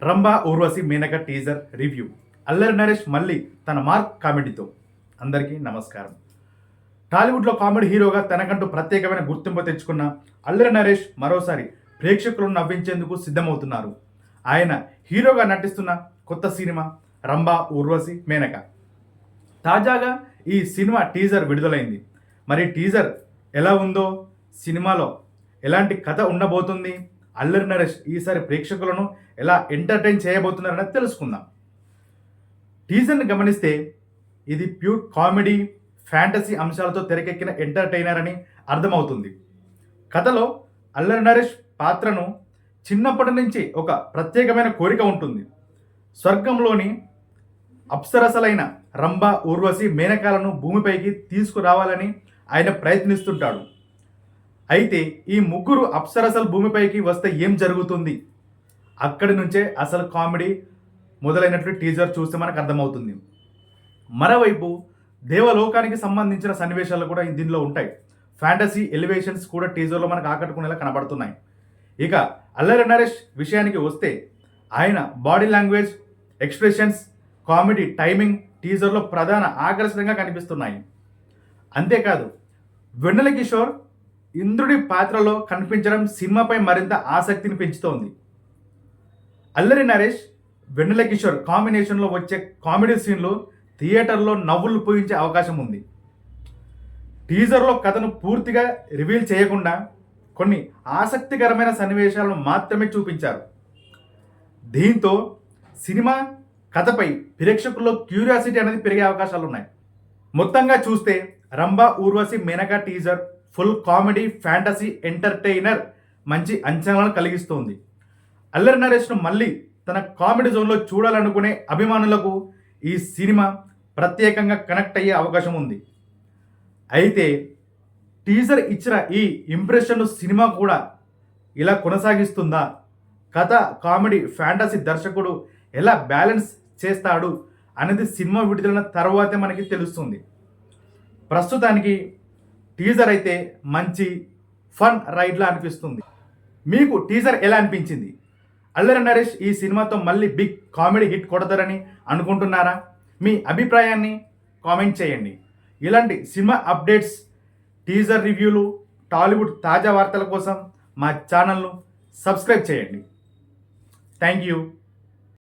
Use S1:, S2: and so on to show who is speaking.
S1: Rambha Urvashi Menaka teaser review. Allari Naresh మళ్ళీ తన mark కామెడీతో. అందరికీ నమస్కారం. టాలీవుడ్లో కామెడీ హీరోగా తనకంటూ ప్రత్యేకమైన గుర్తింపు తెచ్చుకున్న అల్లరి నరేష్ మరోసారి ప్రేక్షకులను నవ్వించేందుకు సిద్ధమవుతున్నారు. ఆయన హీరోగా నటిస్తున్న కొత్త సినిమా రంభా ఊర్వశి మేనక. తాజాగా ఈ సినిమా టీజర్ విడుదలైంది. మరి టీజర్ ఎలా ఉందో, సినిమాలో ఎలాంటి కథ ఉండబోతుంది, అల్లరి నరేష్ ఈసారి ప్రేక్షకులను ఎలా ఎంటర్టైన్ చేయబోతున్నారని తెలుసుకుందాం. టీజర్ని గమనిస్తే ఇది ప్యూర్ కామెడీ, ఫ్యాంటసీ అంశాలతో తెరకెక్కిన ఎంటర్టైనర్ అని అర్థమవుతుంది. కథలో అల్లరి నరేష్ పాత్రను చిన్నప్పటి నుంచి ఒక ప్రత్యేకమైన కోరిక ఉంటుంది. స్వర్గంలోని అప్సరసలైన రంభా ఊర్వశి మేనకాలను భూమిపైకి తీసుకురావాలని ఆయన ప్రయత్నిస్తుంటాడు. అయితే ఈ ముగ్గురు అప్సరసలు భూమిపైకి వస్తే ఏం జరుగుతుంది, అక్కడి నుంచే అసలు కామెడీ మొదలైనట్లు టీజర్ చూస్తే మనకు అర్థమవుతుంది. మరోవైపు దేవలోకానికి సంబంధించిన సన్నివేశాలు కూడా దీనిలో ఉంటాయి. ఫ్యాంటసీ ఎలివేషన్స్ కూడా టీజర్లో మనకు ఆకట్టుకునేలా కనబడుతున్నాయి. ఇక అల్లరి నరేష్ విషయానికి వస్తే ఆయన body language, expressions, comedy timing టీజర్లో ప్రధాన ఆకర్షణగా కనిపిస్తున్నాయి. అంతేకాదు వెన్నెల కిషోర్ ఇంద్రుడి పాత్రలో కనిపించడం సినిమాపై మరింత ఆసక్తిని పెంచుతోంది. అల్లరి నరేష్, వెన్నెల కిషోర్ కాంబినేషన్లో వచ్చే కామెడీ సీన్లు థియేటర్లో నవ్వులు పూయించే అవకాశం ఉంది. టీజర్లో కథను పూర్తిగా రివీల్ చేయకుండా కొన్ని ఆసక్తికరమైన సన్నివేశాలను మాత్రమే చూపించారు. దీంతో సినిమా కథపై ప్రేక్షకుల్లో క్యూరియాసిటీ అనేది పెరిగే అవకాశాలు ఉన్నాయి. మొత్తంగా చూస్తే Rambha Urvashi Menaka teaser full comedy, fantasy entertainer మంచి అంచనాలను కలిగిస్తోంది. అల్లరి నరేష్ను మళ్ళీ తన కామెడీ జోన్లో చూడాలనుకునే అభిమానులకు ఈ సినిమా ప్రత్యేకంగా కనెక్ట్ అయ్యే అవకాశం ఉంది. అయితే టీజర్ ఇచ్చిన ఈ ఇంప్రెషన్ సినిమా కూడా ఇలా కొనసాగిస్తుందా? కథ, కామెడీ, ఫ్యాంటసీ దర్శకుడు ఎలా బ్యాలెన్స్ చేస్తాడు అనేది సినిమా విడుదలైన తర్వాతే మనకి తెలుస్తుంది. ప్రస్తుతానికి టీజర్ అయితే మంచి ఫన్ రైడ్లా అనిపిస్తుంది. మీకు టీజర్ ఎలా అనిపించింది? అల్లరి నరేష్ ఈ సినిమాతో మళ్ళీ బిగ్ కామెడీ హిట్ కొడతారని అనుకుంటున్నారా? మీ అభిప్రాయాన్ని కామెంట్ చేయండి. ఇలాంటి సినిమా అప్డేట్స్, టీజర్ రివ్యూలు, టాలీవుడ్ తాజా వార్తల కోసం మా ఛానల్ను సబ్స్క్రైబ్ చేయండి. Thank you.